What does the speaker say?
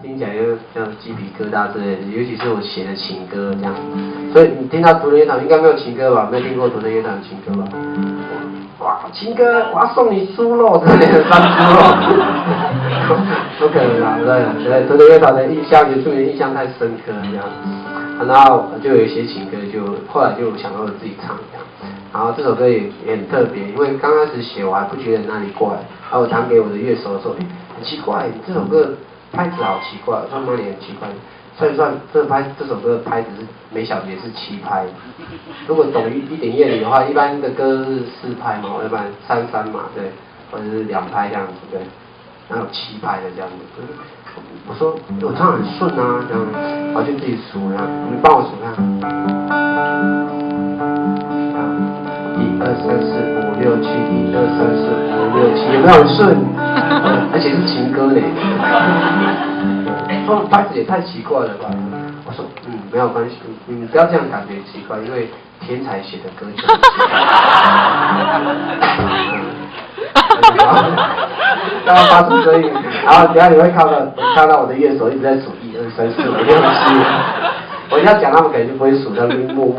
听起来就像鸡皮疙瘩之类的，尤其是我写的情歌这样。所以你听到独乐乐团应该没有情歌吧？没有听过独乐乐团的情歌吧？哇，情歌，我要送你猪肉之类的，山猪肉，不可能啊，对，独乐乐团的印象，原住民的印象太深刻了这样。然后就有一些情歌就后来就想到了自己唱这样。然后这首歌也很特别，因为刚开始写我还不觉得哪里怪，然后我弹给我的乐手说，很奇怪，这首歌拍子好奇怪，我说哪里很奇怪？算这首歌的拍子是每小节是7拍，如果懂一点乐理的话，一般的歌是4拍嘛，要不然3/3嘛，对，或者是2拍这样子，对，然后有7拍的这样子。我说我唱很顺啊，这样，我就自己数啊，你帮我数看。1、2、3、4、5、6、7，1、2、3、4、5、6、7，有没有很顺？而且是情歌呢。说拍子也太奇怪了吧？我说没有关系，你不要这样感觉奇怪，因为天才写的歌就很奇怪。刚刚发出声音，然后等下你会看到我的乐手一直在数1、2、3、4、5、6、7，我一定要讲他们可能就不会数，他们默默。